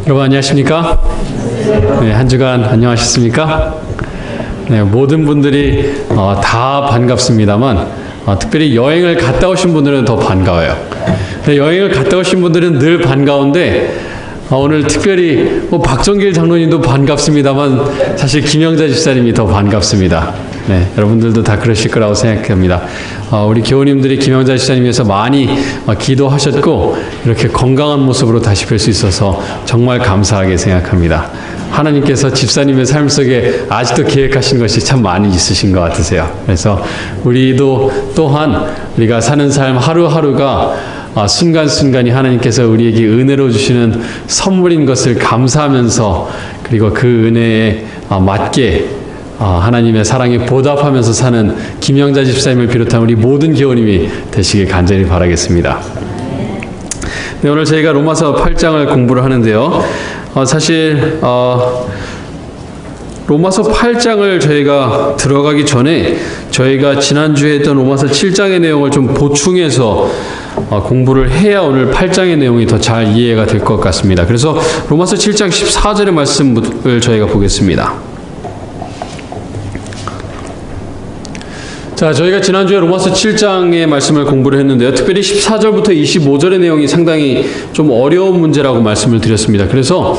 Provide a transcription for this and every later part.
여러분 안녕하십니까? 네, 한 주간 안녕하셨습니까? 네, 모든 분들이 다 반갑습니다만 특별히 여행을 갔다 오신 분들은 더 반가워요. 네, 여행을 갔다 오신 분들은 늘 반가운데 오늘 특별히 박정길 장로님도 반갑습니다만 사실 김영자 집사님이 더 반갑습니다. 네, 여러분들도 다 그러실 거라고 생각합니다. 우리 교우님들이 김영자 집사님 위해서 많이 기도하셨고 이렇게 건강한 모습으로 다시 뵐 수 있어서 정말 감사하게 생각합니다. 하나님께서 집사님의 삶 속에 아직도 계획하신 것이 참 많이 있으신 것 같으세요. 그래서 우리도 또한 우리가 사는 삶 하루하루가 순간순간이 하나님께서 우리에게 은혜로 주시는 선물인 것을 감사하면서 그리고 그 은혜에 맞게 하나님의 사랑에 보답하면서 사는 김영자 집사님을 비롯한 우리 모든 교우님이 되시길 간절히 바라겠습니다. 네, 오늘 저희가 로마서 8장을 공부를 하는데요. 사실 로마서 8장을 저희가 들어가기 전에 저희가 지난주에 했던 로마서 7장의 내용을 좀 보충해서 공부를 해야 오늘 8장의 내용이 더 잘 이해가 될 것 같습니다. 그래서 로마서 7장 14절의 말씀을 저희가 보겠습니다. 자, 저희가 지난주에 로마서 7장의 말씀을 공부를 했는데요. 특별히 14절부터 25절의 내용이 상당히 좀 어려운 문제라고 말씀을 드렸습니다. 그래서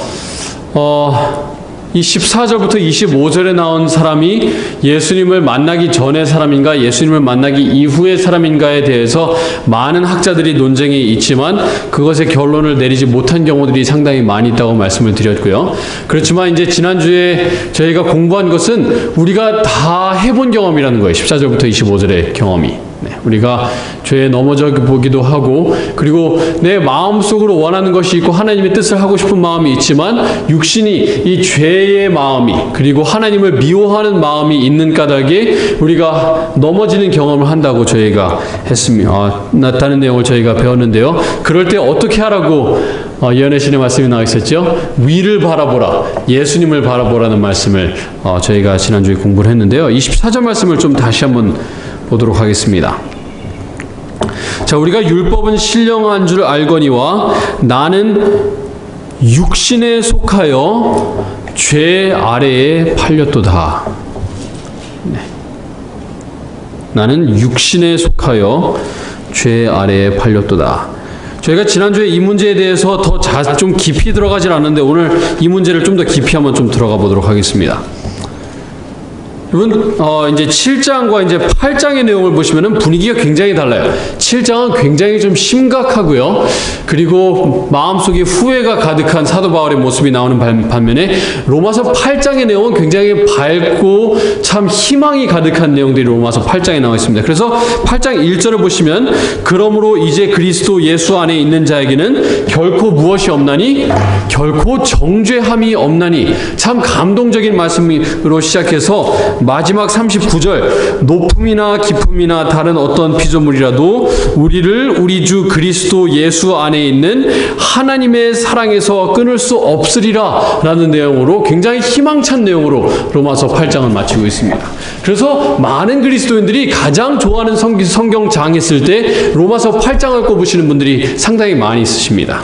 이 14절부터 25절에 나온 사람이 예수님을 만나기 전의 사람인가 예수님을 만나기 이후의 사람인가에 대해서 많은 학자들이 논쟁이 있지만 그것의 결론을 내리지 못한 경우들이 상당히 많이 있다고 말씀을 드렸고요. 그렇지만 이제 지난주에 저희가 공부한 것은 우리가 다 해본 경험이라는 거예요. 14절부터 25절의 경험이. 네, 우리가 죄에 넘어져 보기도 하고 그리고 내 마음속으로 원하는 것이 있고 하나님의 뜻을 하고 싶은 마음이 있지만 육신이 이 죄의 마음이 그리고 하나님을 미워하는 마음이 있는 까닭에 우리가 넘어지는 경험을 한다고 저희가 했습니다. 나타난 내용을 저희가 배웠는데요. 그럴 때 어떻게 하라고 예언의 신의 말씀이 나와 있었죠. 위를 바라보라, 예수님을 바라보라는 말씀을 저희가 지난주에 공부를 했는데요. 24절 말씀을 좀 다시 한번 보도록 하겠습니다. 자, 우리가 율법은 신령한 줄 알거니와 나는 육신에 속하여 죄 아래에 팔렸도다. 네. 나는 육신에 속하여 죄 아래에 팔렸도다. 저희가 지난주에 이 문제에 대해서 좀 깊이 들어가질 않는데 오늘 이 문제를 좀 더 깊이 한번 좀 들어가 보도록 하겠습니다. 여러분, 이제 7장과 이제 8장의 내용을 보시면은 분위기가 굉장히 달라요. 7장은 굉장히 좀 심각하고요. 그리고 마음속에 후회가 가득한 사도 바울의 모습이 나오는 반면에 로마서 8장의 내용은 굉장히 밝고 참 희망이 가득한 내용들이 로마서 8장에 나와 있습니다. 그래서 8장 1절을 보시면 그러므로 이제 그리스도 예수 안에 있는 자에게는 결코 무엇이 없나니 결코 정죄함이 없나니 참 감동적인 말씀으로 시작해서 마지막 39절 높음이나 깊음이나 다른 어떤 피조물이라도 우리를 우리 주 그리스도 예수 안에 있는 하나님의 사랑에서 끊을 수 없으리라 라는 내용으로 굉장히 희망찬 내용으로 로마서 8장을 마치고 있습니다. 그래서 많은 그리스도인들이 가장 좋아하는 성경장 했을 때 로마서 8장을 꼽으시는 분들이 상당히 많이 있으십니다.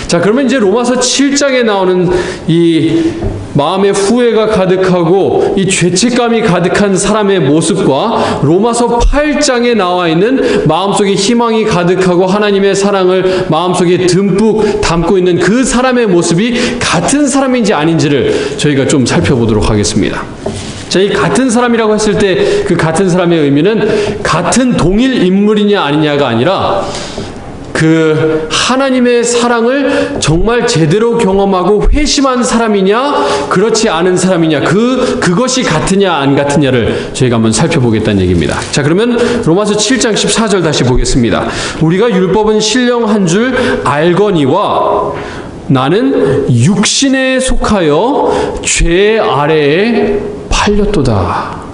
자, 그러면 이제 로마서 7장에 나오는 이 마음의 후회가 가득하고 이 죄책감이 가득한 사람의 모습과 로마서 8장에 나와 있는 마음속에 희망이 가득하고 하나님의 사랑을 마음속에 듬뿍 담고 있는 그 사람의 모습이 같은 사람인지 아닌지를 저희가 좀 살펴보도록 하겠습니다. 자, 이 같은 사람이라고 했을 때 그 같은 사람의 의미는 같은 동일 인물이냐 아니냐가 아니라 그 하나님의 사랑을 정말 제대로 경험하고 회심한 사람이냐 그렇지 않은 사람이냐 그것이 같으냐 안 같으냐를 저희가 한번 살펴보겠다는 얘기입니다. 자, 그러면 로마서 7장 14절 다시 보겠습니다. 우리가 율법은 신령한 줄 알거니와 나는 육신에 속하여 죄 아래에 팔렸도다.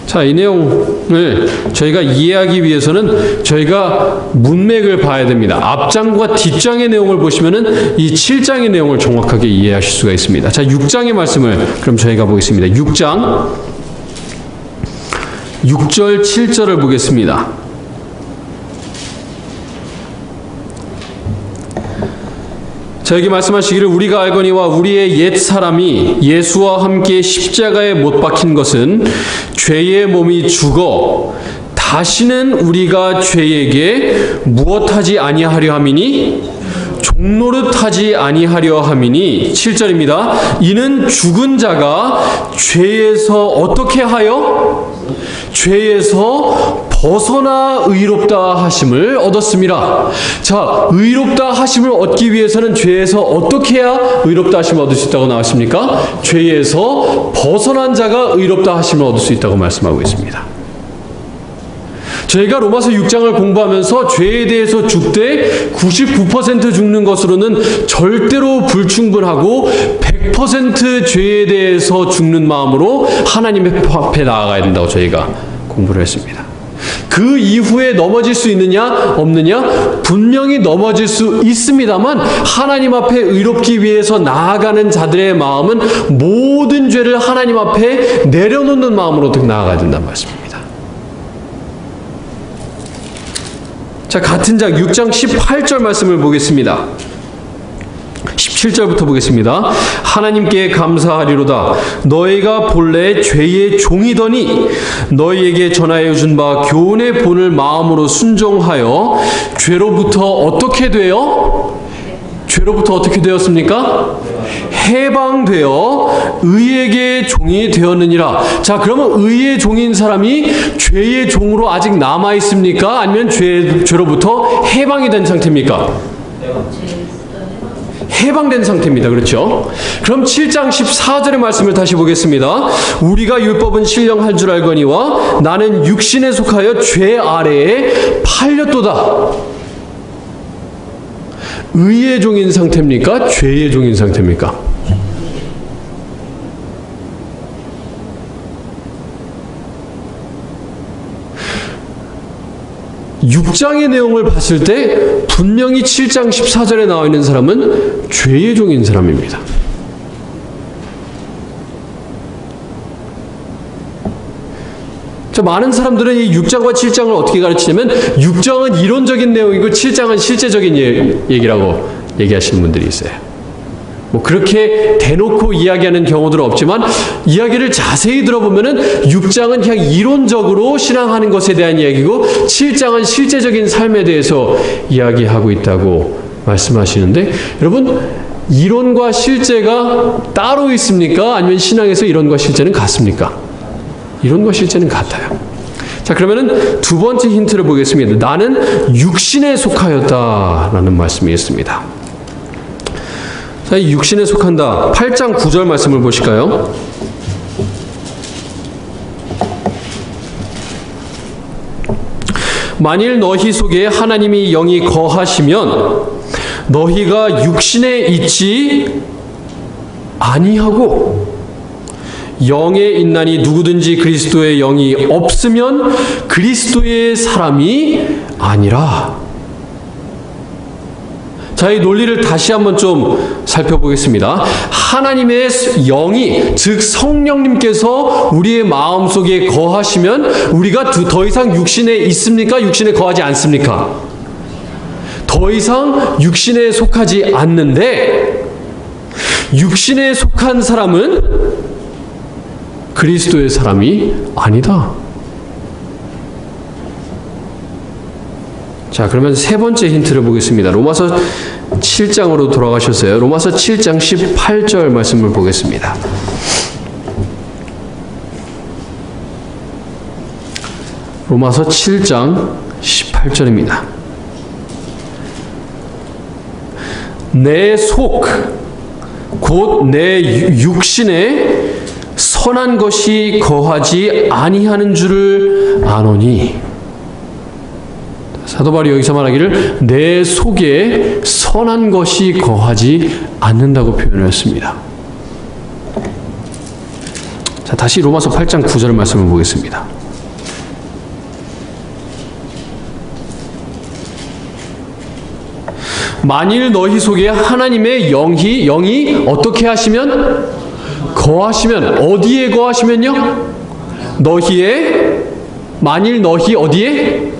자, 이 내용을 저희가 이해하기 위해서는 저희가 문맥을 봐야 됩니다. 앞장과 뒷장의 내용을 보시면은 이 7장의 내용을 정확하게 이해하실 수가 있습니다. 자, 6장의 말씀을 그럼 저희가 보겠습니다. 6장 6절 7절을 보겠습니다. 자, 여기 말씀하시기를 우리가 알거니와 우리의 옛 사람이 예수와 함께 십자가에 못 박힌 것은 죄의 몸이 죽어 다시는 우리가 죄에게 무엇하지 아니하려 함이니 종노릇하지 아니하려 함이니 7절입니다. 이는 죽은 자가 죄에서 어떻게 하여? 죄에서 벗어나 의롭다 하심을 얻었습니다. 자, 의롭다 하심을 얻기 위해서는 죄에서 어떻게 해야 의롭다 하심을 얻을 수 있다고 나왔습니까? 죄에서 벗어난 자가 의롭다 하심을 얻을 수 있다고 말씀하고 있습니다. 저희가 로마서 6장을 공부하면서 죄에 대해서 죽되 99% 죽는 것으로는 절대로 불충분하고 100% 죄에 대해서 죽는 마음으로 하나님 앞에 나아가야 된다고 저희가 공부를 했습니다. 그 이후에 넘어질 수 있느냐 없느냐? 분명히 넘어질 수 있습니다만 하나님 앞에 의롭기 위해서 나아가는 자들의 마음은 모든 죄를 하나님 앞에 내려놓는 마음으로 나아가야 된다는 말씀입니다. 자, 같은 장 6장 18절 말씀을 보겠습니다. 17절부터 보겠습니다. 하나님께 감사하리로다. 너희가 본래 죄의 종이더니 너희에게 전하여 준 바 교훈의 본을 마음으로 순종하여 죄로부터 어떻게 되어? 죄로부터 어떻게 되었습니까? 해방되어 의에게 종이 되었느니라. 자, 그러면 의의 종인 사람이 죄의 종으로 아직 남아 있습니까? 아니면 죄로부터 해방이 된 상태입니까? 해방된 상태입니다. 그렇죠? 그럼 7장 14절의 말씀을 다시 보겠습니다. 우리가 율법은 신령할 줄 알거니와 나는 육신에 속하여 죄 아래에 팔렸도다. 의의 종인 상태입니까? 죄의 종인 상태입니까? (6장의) 내용을 봤을 때 분명히 7장 14절에 나와 있는 사람은 죄의 종인 사람입니다. 자, 많은 사람들은 이 6장과 7장을 어떻게 가르치냐면 6장은 이론적인 내용이고 7장은 실제적인 얘기라고 얘기하시는 분들이 있어요. 뭐 그렇게 대놓고 이야기하는 경우들은 없지만 이야기를 자세히 들어보면은 6장은 그냥 이론적으로 신앙하는 것에 대한 이야기고 7장은 실제적인 삶에 대해서 이야기하고 있다고 말씀하시는데, 여러분, 이론과 실제가 따로 있습니까? 아니면 신앙에서 이론과 실제는 같습니까? 이론과 실제는 같아요. 자, 그러면은 두 번째 힌트를 보겠습니다. 나는 육신에 속하였다라는 말씀이 있습니다. 자, 이 육신에 속한다. 8장 9절 말씀을 보실까요? 만일 너희 속에 하나님이 영이 거하시면 너희가 육신에 있지 아니하고 영에 있나니 누구든지 그리스도의 영이 없으면 그리스도의 사람이 아니라. 자, 이 논리를 다시 한번 좀 살펴보겠습니다. 하나님의 영이, 즉 성령님께서 우리의 마음속에 거하시면 우리가 더 이상 육신에 있습니까? 육신에 거하지 않습니까? 더 이상 육신에 속하지 않는데, 육신에 속한 사람은 그리스도의 사람이 아니다. 자, 그러면 세 번째 힌트를 보겠습니다. 로마서 7장으로 돌아가셨어요. 로마서 7장 18절 말씀을 보겠습니다. 로마서 7장 18절입니다. 내 속, 곧 내 육신에 선한 것이 거하지 아니하는 줄을 아노니. 사도 바울이 여기서 말하기를 내 속에 선한 것이 거하지 않는다고 표현을 했습니다. 자, 다시 로마서 8장 9절 말씀을 보겠습니다. 만일 너희 속에 하나님의 영이 어떻게 하시면? 거하시면. 어디에 거하시면요? 만일 너희 어디에?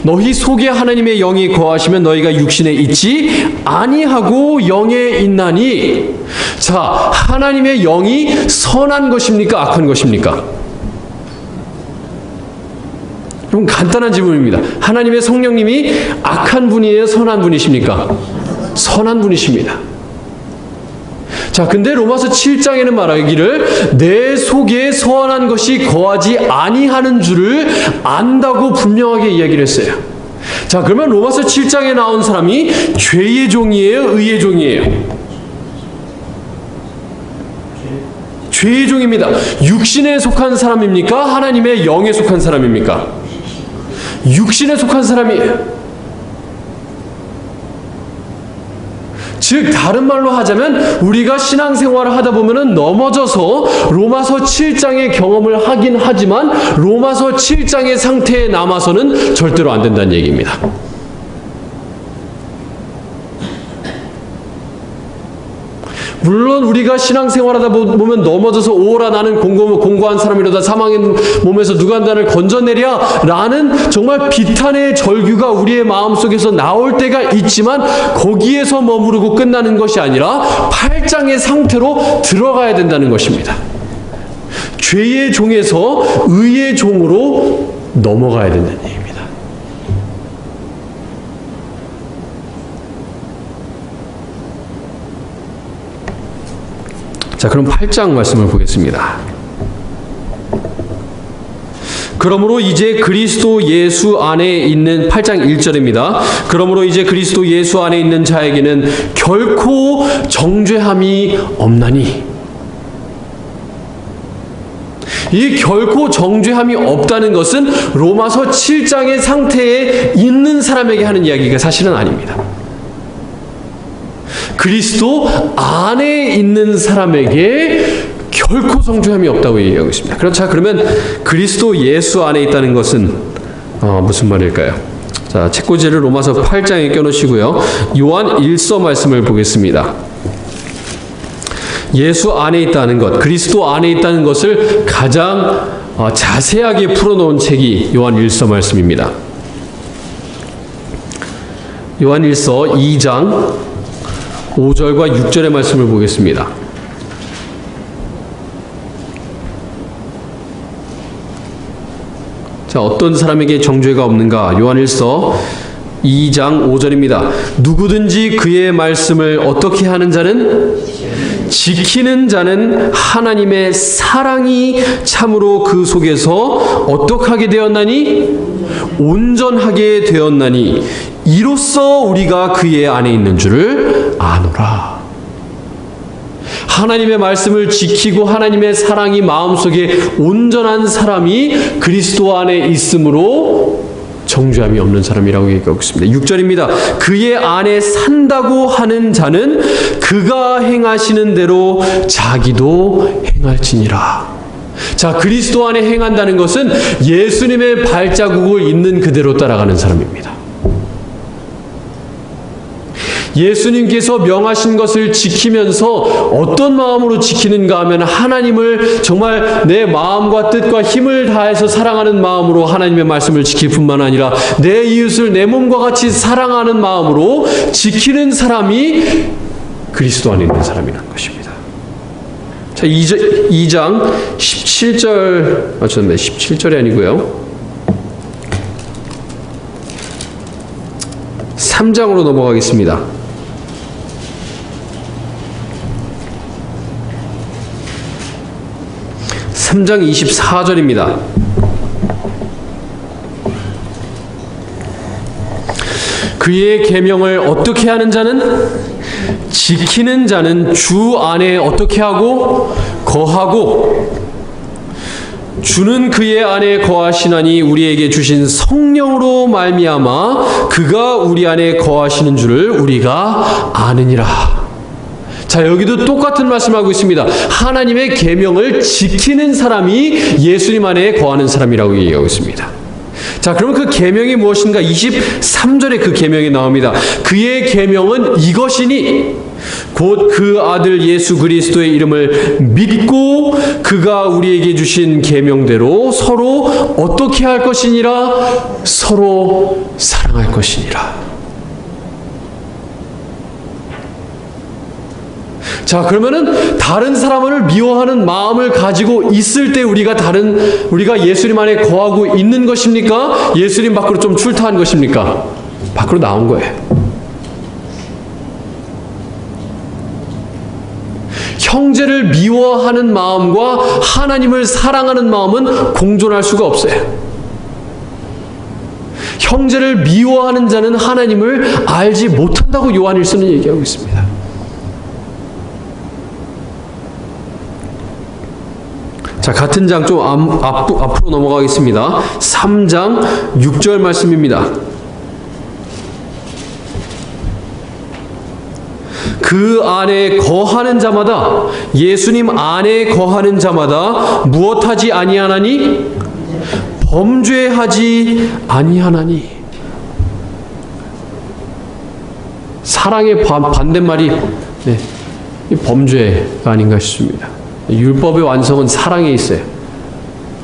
너희 속에 하나님의 영이 거하시면 너희가 육신에 있지 아니하고 영에 있나니. 자, 하나님의 영이 선한 것입니까? 악한 것입니까? 좀 간단한 질문입니다. 하나님의 성령님이 악한 분이에요? 선한 분이십니까? 선한 분이십니다. 자, 근데 로마서 7장에는 말하기를 내 속에 선한 것이 거하지 아니하는 줄을 안다고 분명하게 이야기를 했어요. 자, 그러면 로마서 7장에 나온 사람이 죄의 종이에요? 의의 종이에요? 죄의 종입니다. 육신에 속한 사람입니까? 하나님의 영에 속한 사람입니까? 육신에 속한 사람이에요. 즉 다른 말로 하자면 우리가 신앙생활을 하다 보면은 넘어져서 로마서 7장의 경험을 하긴 하지만 로마서 7장의 상태에 남아서는 절대로 안 된다는 얘기입니다. 물론 우리가 신앙생활하다 보면 넘어져서 오라 나는 공고한 사람이로다 사망의 몸에서 누가 나를 건져내랴 라는 정말 비탄의 절규가 우리의 마음속에서 나올 때가 있지만 거기에서 머무르고 끝나는 것이 아니라 8장의 상태로 들어가야 된다는 것입니다. 죄의 종에서 의의 종으로 넘어가야 된다는 얘기입니다. 자, 그럼 8장 말씀을 보겠습니다. 그러므로 이제 그리스도 예수 안에 있는 8장 1절입니다. 그러므로 이제 그리스도 예수 안에 있는 자에게는 결코 정죄함이 없나니. 이 결코 정죄함이 없다는 것은 로마서 7장의 상태에 있는 사람에게 하는 이야기가 사실은 아닙니다. 그리스도 안에 있는 사람에게 결코 정죄함이 없다고 얘기하고 있습니다. 그렇죠. 그러면 그리스도 예수 안에 있다는 것은 무슨 말일까요? 자, 책꽂이를 로마서 8장에 껴놓으시고요. 요한 1서 말씀을 보겠습니다. 예수 안에 있다는 것, 그리스도 안에 있다는 것을 가장 자세하게 풀어놓은 책이 요한 1서 말씀입니다. 요한 1서 2장 5절과 6절의 말씀을 보겠습니다. 자, 어떤 사람에게 정죄가 없는가? 요한일서 2장 5절입니다. 누구든지 그의 말씀을 어떻게 하는 자는? 지키는 자는 하나님의 사랑이 참으로 그 속에서 어떻게 하게 되었나니? 온전하게 되었나니 이로써 우리가 그의 안에 있는 줄을 아노라. 하나님의 말씀을 지키고 하나님의 사랑이 마음속에 온전한 사람이 그리스도 안에 있으므로 정죄함이 없는 사람이라고 얘기하고 있습니다. 6절입니다. 그의 안에 산다고 하는 자는 그가 행하시는 대로 자기도 행할지니라. 자, 그리스도 안에 행한다는 것은 예수님의 발자국을 있는 그대로 따라가는 사람입니다. 예수님께서 명하신 것을 지키면서 어떤 마음으로 지키는가 하면 하나님을 정말 내 마음과 뜻과 힘을 다해서 사랑하는 마음으로 하나님의 말씀을 지킬 뿐만 아니라 내 이웃을 내 몸과 같이 사랑하는 마음으로 지키는 사람이 그리스도 안에 있는 사람이라는 것입니다. 자, 2장 17절 맞췄네. 17절이 아니고요. 3장으로 넘어가겠습니다. 3장 24절입니다. 그의 계명을 어떻게 하는 자는? 지키는 자는 주 안에 어떻게 하고? 거하고 주는 그의 안에 거하시나니 우리에게 주신 성령으로 말미암아 그가 우리 안에 거하시는 줄을 우리가 아느니라. 자, 여기도 똑같은 말씀하고 있습니다. 하나님의 계명을 지키는 사람이 예수님 안에 거하는 사람이라고 얘기하고 있습니다. 자, 그러면 그 계명이 무엇인가? 23절에 그 계명이 나옵니다. 그의 계명은 이것이니 곧 그 아들 예수 그리스도의 이름을 믿고 그가 우리에게 주신 계명대로 서로 어떻게 할 것이니라? 서로 사랑할 것이니라. 자, 그러면은 다른 사람을 미워하는 마음을 가지고 있을 때 우리가 예수님 안에 거하고 있는 것입니까? 예수님 밖으로 좀 출타한 것입니까? 밖으로 나온 거예요. 형제를 미워하는 마음과 하나님을 사랑하는 마음은 공존할 수가 없어요. 형제를 미워하는 자는 하나님을 알지 못한다고 요한일서는 얘기하고 있습니다. 자, 같은 장 좀 앞으로 넘어가겠습니다. 3장 6절 말씀입니다. 그 안에 거하는 자마다, 예수님 안에 거하는 자마다 무엇하지 아니하나니? 범죄하지 아니하나니. 사랑의 반대말이 범죄가 아닌가 싶습니다. 율법의 완성은 사랑에 있어요.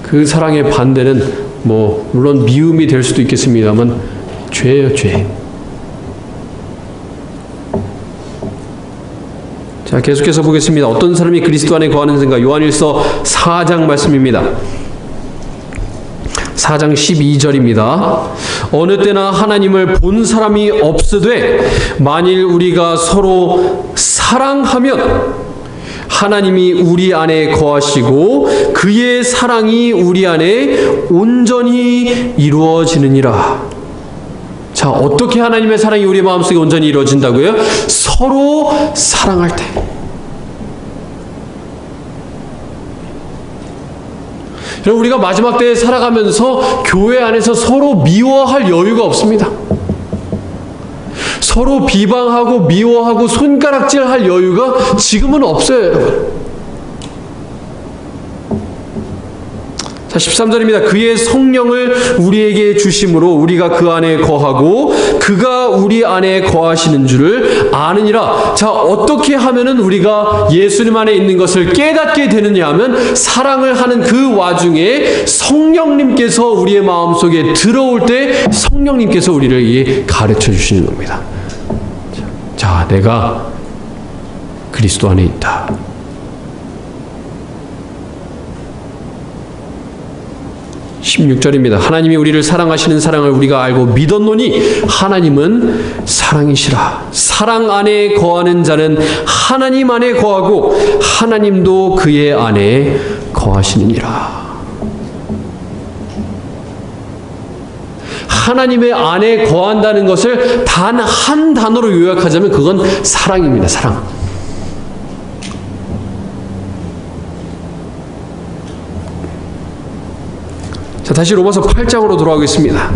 그 사랑의 반대는 물론 미움이 될 수도 있겠습니다만 죄예요, 죄. 자, 계속해서 보겠습니다. 어떤 사람이 그리스도 안에 거하는 자인가? 요한일서 4장 말씀입니다. 4장 12절입니다. 어느 때나 하나님을 본 사람이 없으되 만일 우리가 서로 사랑하면 하나님이 우리 안에 거하시고 그의 사랑이 우리 안에 온전히 이루어지느니라. 자, 어떻게 하나님의 사랑이 우리 마음속에 온전히 이루어진다고요? 서로 사랑할 때. 여러분, 우리가 마지막 때에 살아가면서 교회 안에서 서로 미워할 여유가 없습니다. 서로 비방하고 미워하고 손가락질할 여유가 지금은 없어요, 여러분. 자, 13절입니다. 그의 성령을 우리에게 주심으로 우리가 그 안에 거하고 그가 우리 안에 거하시는 줄을 아느니라. 자, 어떻게 하면은 우리가 예수님 안에 있는 것을 깨닫게 되느냐 하면 사랑을 하는 그 와중에 성령님께서 우리의 마음속에 들어올 때 성령님께서 우리를 가르쳐 주시는 겁니다. 자, 내가 그리스도 안에 있다. (16절입니다) 하나님이 우리를 사랑하시는 사랑을 우리가 알고 믿었노니 하나님은 사랑이시라. 사랑 안에 거하는 자는 하나님 안에 거하고 하나님도 그의 안에 거하시느니라. 하나님의 안에 거한다는 것을 단 한 단어로 요약하자면 그건 사랑입니다. 사랑. 자, 다시 로마서 8장으로 돌아오겠습니다.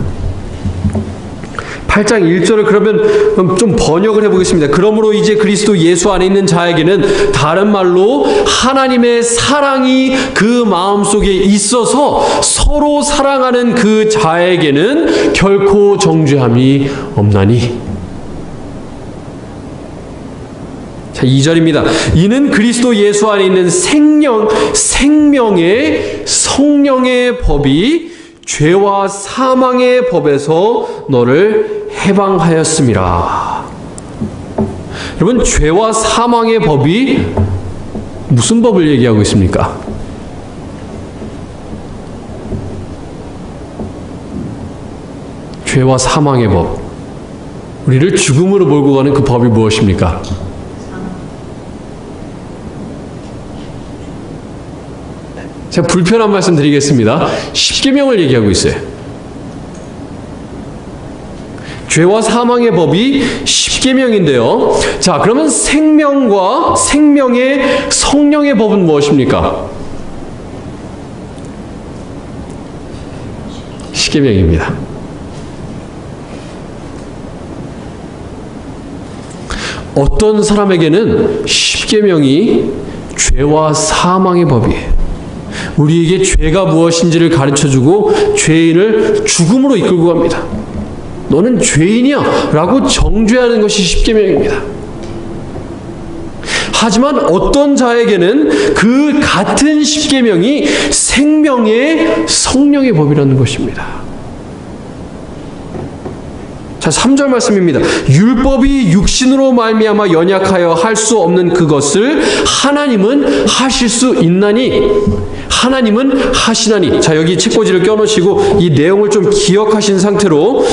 8장 1절을 그러면 좀 번역을 해보겠습니다. 그러므로 이제 그리스도 예수 안에 있는 자에게는 다른 말로 하나님의 사랑이 그 마음속에 있어서 서로 사랑하는 그 자에게는 결코 정죄함이 없나니. 자, 2절입니다. 이는 그리스도 예수 안에 있는 생명의 성령의 법이 죄와 사망의 법에서 너를 해방하였음이라. 여러분, 죄와 사망의 법이 무슨 법을 얘기하고 있습니까? 죄와 사망의 법. 우리를 죽음으로 몰고 가는 그 법이 무엇입니까? 제가 불편한 말씀 드리겠습니다. 십계명을 얘기하고 있어요. 죄와 사망의 법이 십계명인데요. 자, 그러면 생명과 생명의 성령의 법은 무엇입니까? 십계명입니다. 어떤 사람에게는 십계명이 죄와 사망의 법이에요. 우리에게 죄가 무엇인지를 가르쳐주고 죄인을 죽음으로 이끌고 갑니다. 너는 죄인이야 라고 정죄하는 것이 십계명입니다. 하지만 어떤 자에게는 그 같은 십계명이 생명의 성령의 법이라는 것입니다. 자, 3절 말씀입니다. 율법이 육신으로 말미암아 연약하여 할 수 없는 그것을 하나님은 하실 수 있나니 하나님은 하시나니. 자, 여기 책꽂이를 껴놓으시고 이 내용을 좀 기억하신 상태로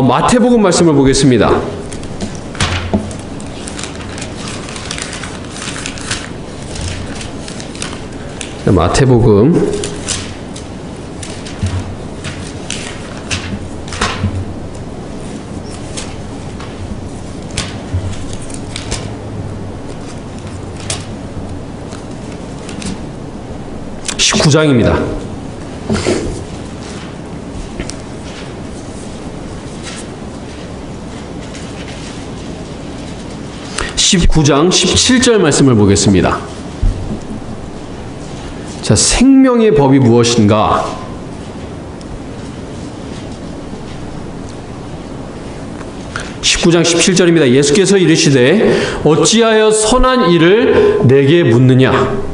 마태복음 말씀을 보겠습니다. 마태복음 19장입니다. (19장) 17절 말씀을 보겠습니다. 자, 생명의 법이 무엇인가? (19장) 17절입니다. 예수께서 이르시되 어찌하여 선한 일을 내게 묻느냐?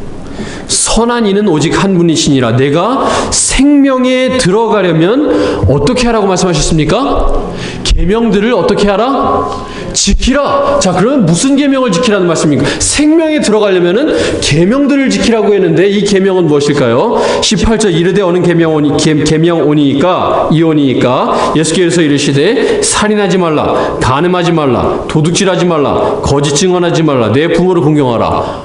선한 이는 오직 한 분이시니라. 내가 생명에 들어가려면 어떻게 하라고 말씀하셨습니까? 계명들을 어떻게 하라? 지키라. 자, 그러면 무슨 계명을 지키라는 말씀입니까? 생명에 들어가려면은 계명들을 지키라고 했는데 이 계명은 무엇일까요? 18절 이르되 어느 계명오니이까 이오니이까 예수께서 이르시되 살인하지 말라, 간음하지 말라, 도둑질하지 말라, 거짓 증언하지 말라, 내 부모를 공경하라,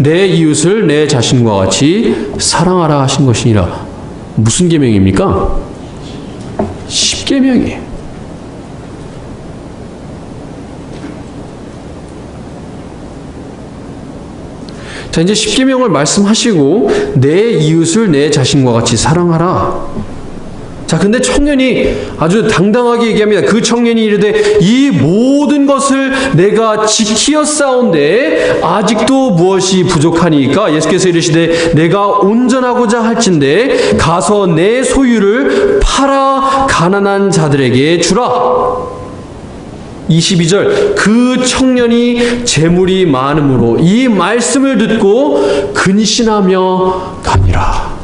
내 이웃을 내 자신과 같이 사랑하라 하신 것이니라. 무슨 계명입니까? 십계명이에요. 자, 이제 십계명을 말씀하시고 내 이웃을 내 자신과 같이 사랑하라. 자, 근데 청년이 아주 당당하게 얘기합니다. 그 청년이 이르되 이 모든 것을 내가 지키었사온데 아직도 무엇이 부족하니까? 예수께서 이르시되 내가 온전하고자 할진대 가서 내 소유를 팔아 가난한 자들에게 주라. 22절 그 청년이 재물이 많음으로 이 말씀을 듣고 근신하며 가니라.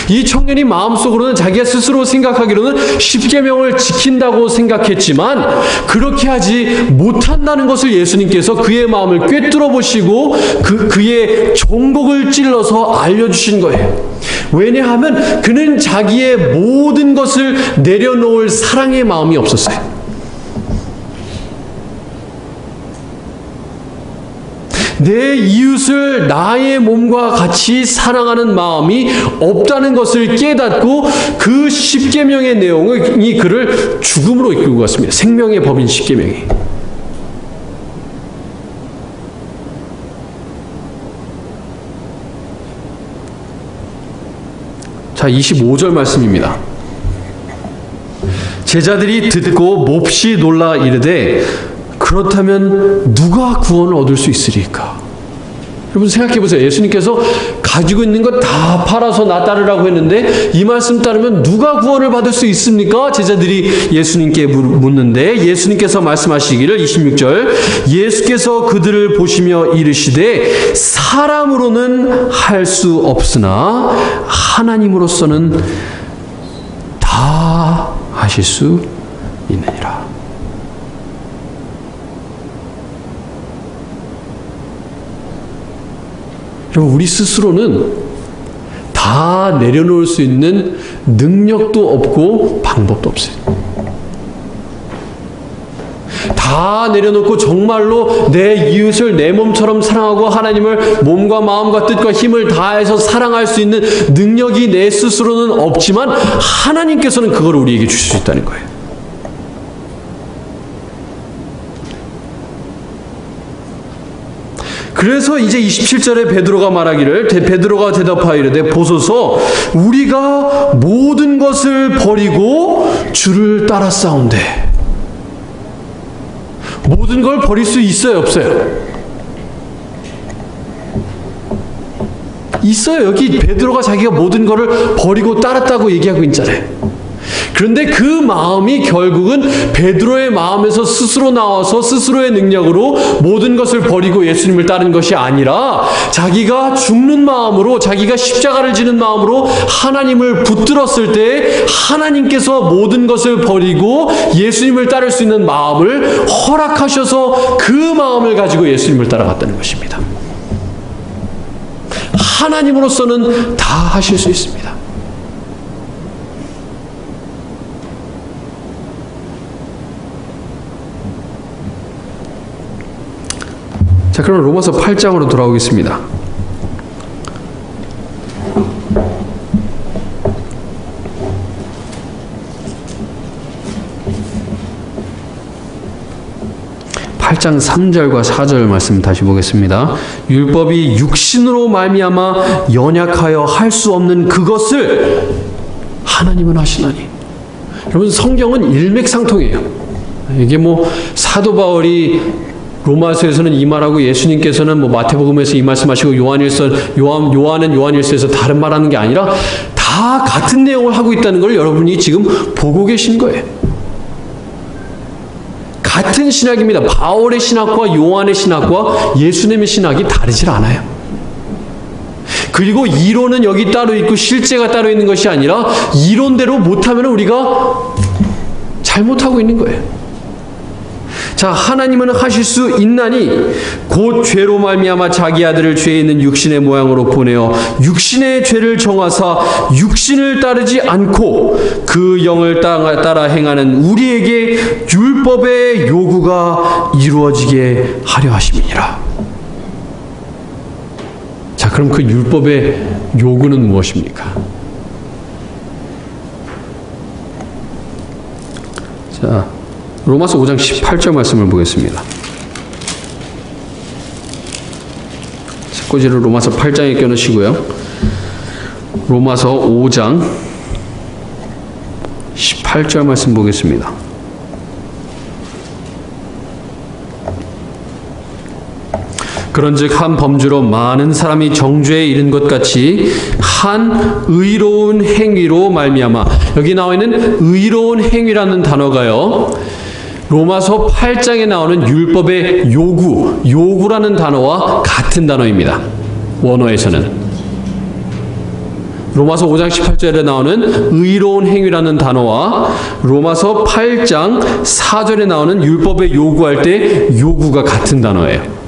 이 청년이 마음속으로는 자기가 스스로 생각하기로는 십계명을 지킨다고 생각했지만 그렇게 하지 못한다는 것을 예수님께서 그의 마음을 꿰뚫어 보시고 그의 종곡을 찔러서 알려주신 거예요. 왜냐하면 그는 자기의 모든 것을 내려놓을 사랑의 마음이 없었어요. 내 이웃을 나의 몸과 같이 사랑하는 마음이 없다는 것을 깨닫고 그 십계명의 내용이 그를 죽음으로 이끌고 갔습니다. 생명의 법인 십계명이. 자, 25절 말씀입니다. 제자들이 듣고 몹시 놀라 이르되 그렇다면 누가 구원을 얻을 수 있으리까? 여러분 생각해 보세요. 예수님께서 가지고 있는 것 다 팔아서 나 따르라고 했는데 이 말씀 따르면 누가 구원을 받을 수 있습니까? 제자들이 예수님께 묻는데 예수님께서 말씀하시기를 26절 예수께서 그들을 보시며 이르시되 사람으로는 할 수 없으나 하나님으로서는 다 하실 수 있느니라. 여러분, 우리 스스로는 다 내려놓을 수 있는 능력도 없고 방법도 없어요. 다 내려놓고 정말로 내 이웃을 내 몸처럼 사랑하고 하나님을 몸과 마음과 뜻과 힘을 다해서 사랑할 수 있는 능력이 내 스스로는 없지만 하나님께서는 그걸 우리에게 주실 수 있다는 거예요. 그래서 이제 27절에 베드로가 말하기를 베드로가 대답하여 이르되 보소서 우리가 모든 것을 버리고 주를 따랐사온데. 모든 걸 버릴 수 있어요, 없어요? 있어요. 여기 베드로가 자기가 모든 것을 버리고 따랐다고 얘기하고 있잖아요. 그런데 그 마음이 결국은 베드로의 마음에서 스스로 나와서 스스로의 능력으로 모든 것을 버리고 예수님을 따른 것이 아니라 자기가 죽는 마음으로, 자기가 십자가를 지는 마음으로 하나님을 붙들었을 때 하나님께서 모든 것을 버리고 예수님을 따를 수 있는 마음을 허락하셔서 그 마음을 가지고 예수님을 따라갔다는 것입니다. 하나님으로서는 다 하실 수 있습니다. 자, 그럼 로마서 8장으로 돌아오겠습니다. (8장) 3절과 4절 말씀 다시 보겠습니다. 율법이 육신으로 말미암아 연약하여 할 수 없는 그것을 하나님은 하시나니. 여러분, 성경은 일맥상통이에요. 이게 사도 바울이 로마서에서는 이 말하고 예수님께서는 마태복음에서 이 말씀하시고 요한은 요한일서에서 다른 말하는 게 아니라 다 같은 내용을 하고 있다는 걸 여러분이 지금 보고 계신 거예요. 같은 신학입니다. 바울의 신학과 요한의 신학과 예수님의 신학이 다르질 않아요. 그리고 이론은 여기 따로 있고 실제가 따로 있는 것이 아니라 이론대로 못하면 우리가 잘못하고 있는 거예요. 자, 하나님은 하실 수 있나니 곧 죄로 말미암아 자기 아들을 죄 있는 육신의 모양으로 보내어 육신의 죄를 정하사 육신을 따르지 않고 그 영을 따라 행하는 우리에게 율법의 요구가 이루어지게 하려 하심이니라. 자, 그럼 그 율법의 요구는 무엇입니까? 자, 로마서 5장 18절 말씀을 보겠습니다. 책꽂이를 로마서 8장에 껴넣으시고요. 로마서 5장 18절 말씀 보겠습니다. 그런즉 한 범주로 많은 사람이 정죄에 이른 것 같이 한 의로운 행위로 말미암아, 여기 나와 있는 의로운 행위라는 단어가요, 로마서 8장에 나오는 율법의 요구라는 단어와 같은 단어입니다. 원어에서는. 로마서 5장 18절에 나오는 의로운 행위라는 단어와 로마서 8장 4절에 나오는 율법의 요구할 때 요구가 같은 단어예요.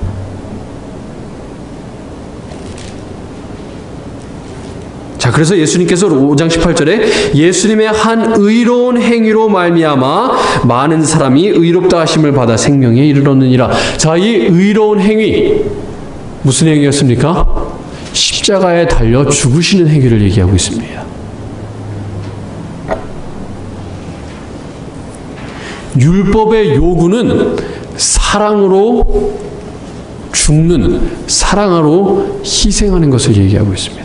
자, 그래서 예수님께서 5장 18절에 예수님의 한 의로운 행위로 말미암아 많은 사람이 의롭다 하심을 받아 생명에 이르렀느니라. 자, 이 의로운 행위, 무슨 행위였습니까? 십자가에 달려 죽으시는 행위를 얘기하고 있습니다. 율법의 요구는 사랑으로 죽는, 사랑으로 희생하는 것을 얘기하고 있습니다.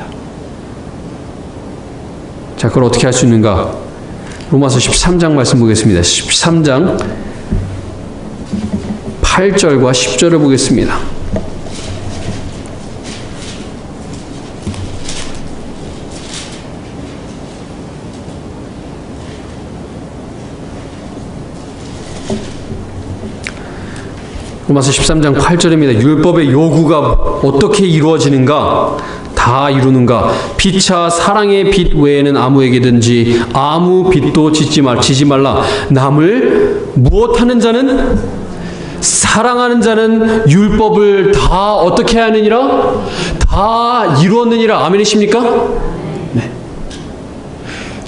자, 그걸 어떻게 할 수 있는가? 로마서 13장 말씀 보겠습니다. 13장 8절과 10절을 보겠습니다. 로마서 13장 8절입니다. 율법의 요구가 어떻게 이루어지는가? 다 이루는가? 피차 사랑의 빛 외에는 아무에게든지 아무 빛도 지지 말라. 남을 무엇하는 자는, 사랑하는 자는 율법을 다 어떻게 하느니라? 다 이루었느니라. 아멘이십니까? 네.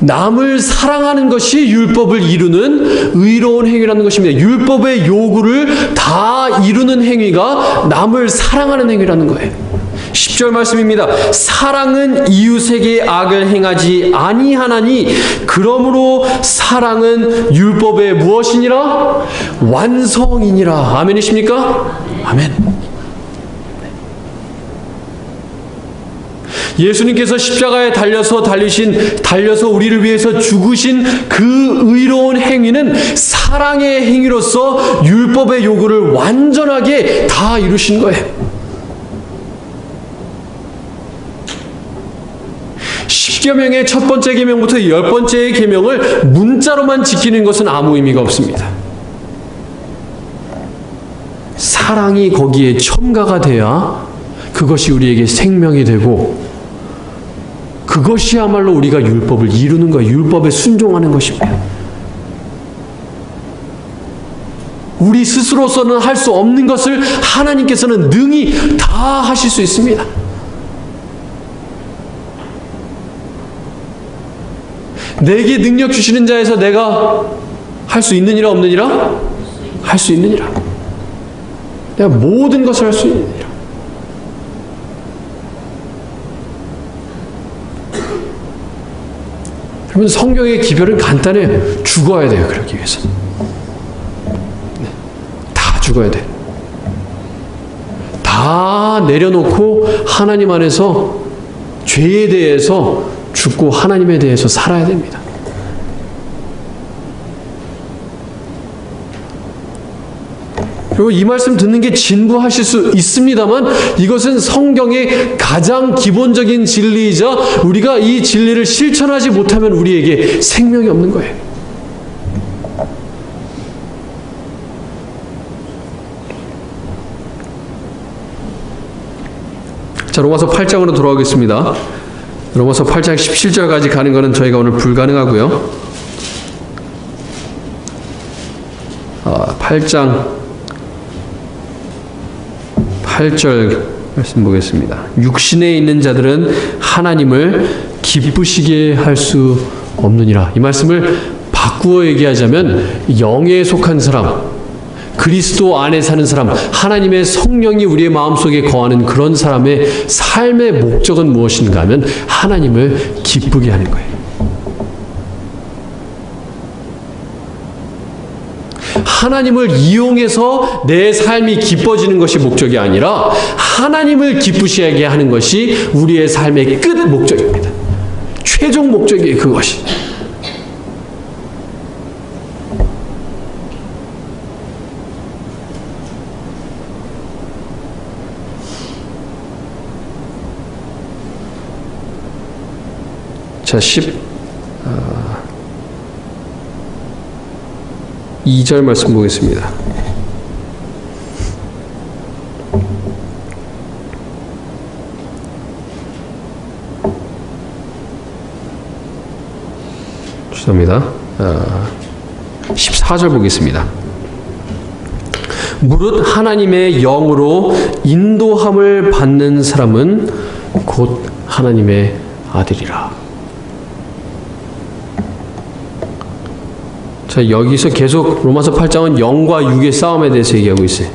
남을 사랑하는 것이 율법을 이루는 의로운 행위라는 것입니다. 율법의 요구를 다 이루는 행위가 남을 사랑하는 행위라는 거예요. 10절 말씀입니다. 사랑은 이웃에게 악을 행하지 아니하나니 그러므로 사랑은 율법의 무엇이니라? 완성이니라. 아멘이십니까? 아멘. 예수님께서 십자가에 달려서 우리를 위해서 죽으신 그 의로운 행위는 사랑의 행위로서 율법의 요구를 완전하게 다 이루신 거예요. 십계명의 첫 번째 계명부터 10번째 계명을 문자로만 지키는 것은 아무 의미가 없습니다. 사랑이 거기에 첨가가 돼야 그것이 우리에게 생명이 되고, 그것이야말로 우리가 율법을 이루는 것, 율법에 순종하는 것입니다. 우리 스스로서는 할 수 없는 것을 하나님께서는 능히 다 하실 수 있습니다. 내게 능력 주시는 자에서 내가 할 수 있느니라 없느니라? 할 수 있느니라. 내가 모든 것을 할 수 있느니라. 여러분, 성경의 기별은 간단해요. 죽어야 돼요. 그러기 위해서는. 다 죽어야 돼. 다 내려놓고 하나님 안에서 죄에 대해서 죽고 하나님에 대해서 살아야 됩니다. 그리고 이 말씀 듣는 게 진부하실 수 있습니다만, 이것은 성경의 가장 기본적인 진리이자 우리가 이 진리를 실천하지 못하면 우리에게 생명이 없는 거예요. 자, 로마서 8장으로 돌아오겠습니다. 로마서 8장 17절까지 가는 것은 저희가 오늘 불가능하고요. 8장 8절 말씀 보겠습니다. 육신에 있는 자들은 하나님을 기쁘시게 할 수 없느니라. 이 말씀을 바꾸어 얘기하자면, 영에 속한 사람, 그리스도 안에 사는 사람, 하나님의 성령이 우리의 마음속에 거하는 그런 사람의 삶의 목적은 무엇인가 하면 하나님을 기쁘게 하는 거예요. 하나님을 이용해서 내 삶이 기뻐지는 것이 목적이 아니라 하나님을 기쁘시게 하는 것이 우리의 삶의 끝 목적입니다. 최종 목적이에요, 그것이. 자, 2절 말씀 보겠습니다. 죄송합니다. 14절 보겠습니다. 무릇 하나님의 영으로 인도함을 받는 사람은 곧 하나님의 아들이라. 자, 여기서 계속 로마서 8장은 영과 육의 싸움에 대해서 얘기하고 있어요.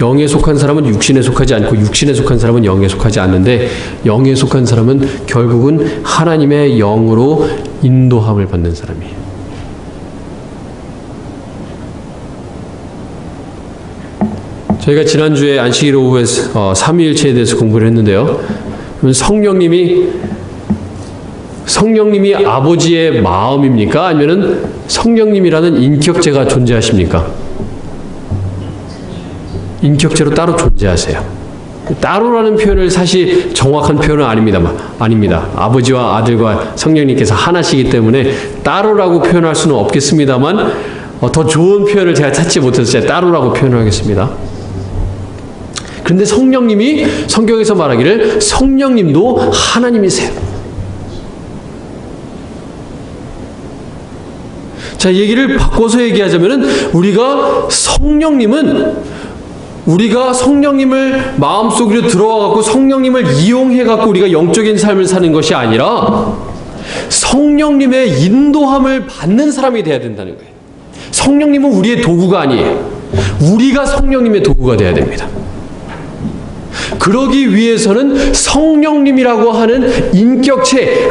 영에 속한 사람은 육신에 속하지 않고 육신에 속한 사람은 영에 속하지 않는데, 영에 속한 사람은 결국은 하나님의 영으로 인도함을 받는 사람이에요. 저희가 지난주에 안식일 오후에 삼위일체에 대해서 공부를 했는데요. 성령님이 아버지의 마음입니까? 아니면 성령님이라는 인격체가 존재하십니까? 인격체로 따로 존재하세요. 따로라는 표현을 사실 정확한 표현은 아닙니다. 아버지와 아들과 성령님께서 하나시기 때문에 따로라고 표현할 수는 없겠습니다만, 더 좋은 표현을 제가 찾지 못해서 제가 따로라고 표현을 하겠습니다. 그런데 성령님이 성경에서 말하기를 성령님도 하나님이세요. 자, 얘기를 바꿔서 얘기하자면은 우리가 성령님을 마음속으로 들어와갖고 성령님을 이용해갖고 우리가 영적인 삶을 사는 것이 아니라 성령님의 인도함을 받는 사람이 돼야 된다는 거예요. 성령님은 우리의 도구가 아니에요. 우리가 성령님의 도구가 돼야 됩니다. 그러기 위해서는 성령님이라고 하는 인격체,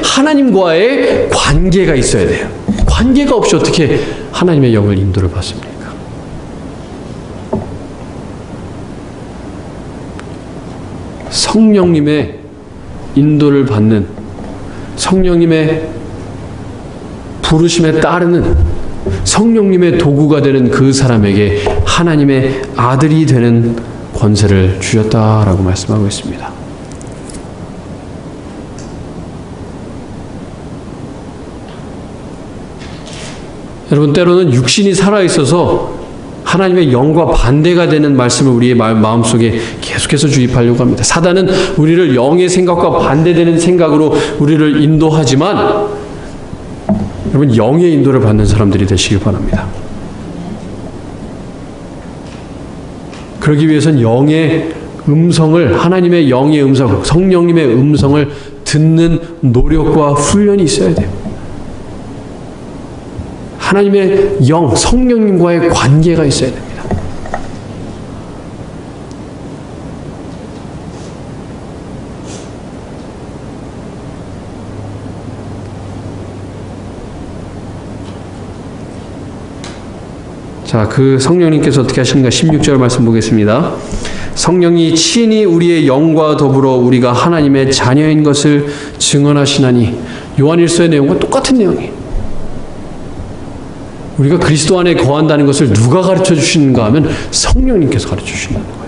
하나님과의 관계가 있어야 돼요. 관계가 없이 어떻게 하나님의 영을 인도를 받습니까? 성령님의 인도를 받는, 성령님의 부르심에 따르는, 성령님의 도구가 되는 그 사람에게 하나님의 아들이 되는 권세를 주셨다라고 말씀하고 있습니다. 여러분, 때로는 육신이 살아있어서 하나님의 영과 반대가 되는 말씀을 우리의 마음속에 계속해서 주입하려고 합니다. 사단은 우리를 영의 생각과 반대되는 생각으로 우리를 인도하지만 여러분, 영의 인도를 받는 사람들이 되시길 바랍니다. 그러기 위해서는 영의 음성을, 하나님의 영의 음성, 성령님의 음성을 듣는 노력과 훈련이 있어야 돼요. 하나님의 영, 성령님과의 관계가 있어야 됩니다. 자, 그 성령님께서 어떻게 하시는가 16절 말씀 보겠습니다. 성령이 친히 우리의 영과 더불어 우리가 하나님의 자녀인 것을 증언하시나니, 요한일서의 내용과 똑같은 내용이에요. 우리가 그리스도 안에 거한다는 것을 누가 가르쳐 주시는가 하면 성령님께서 가르쳐 주신다는 거예요.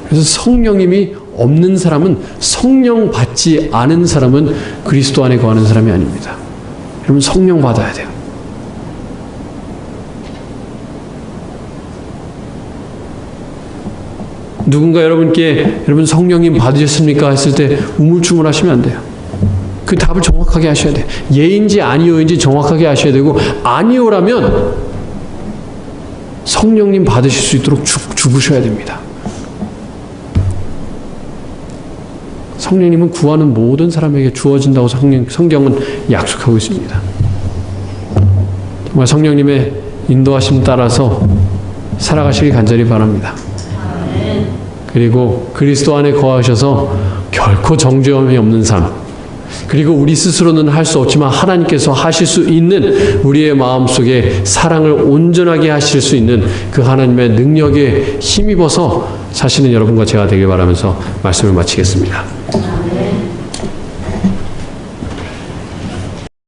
그래서 성령님이 없는 사람은, 성령 받지 않은 사람은 그리스도 안에 거하는 사람이 아닙니다. 여러분, 성령 받아야 돼요. 누군가 여러분께 여러분 성령님 받으셨습니까? 했을 때 우물쭈물 하시면 안 돼요. 그 답을 정확하게 하셔야 돼요. 예인지 아니오인지 정확하게 하셔야 되고, 아니오라면 성령님 받으실 수 있도록 죽으셔야 됩니다. 성령님은 구하는 모든 사람에게 주어진다고 성경은 약속하고 있습니다. 정말 성령님의 인도하심 따라서 살아가시길 간절히 바랍니다. 그리고 그리스도 안에 거하셔서 결코 정죄함이 없는 삶, 그리고 우리 스스로는 할 수 없지만 하나님께서 하실 수 있는 우리의 마음속에 사랑을 온전하게 하실 수 있는 그 하나님의 능력에 힘입어서 사시는 여러분과 제가 되길 바라면서 말씀을 마치겠습니다.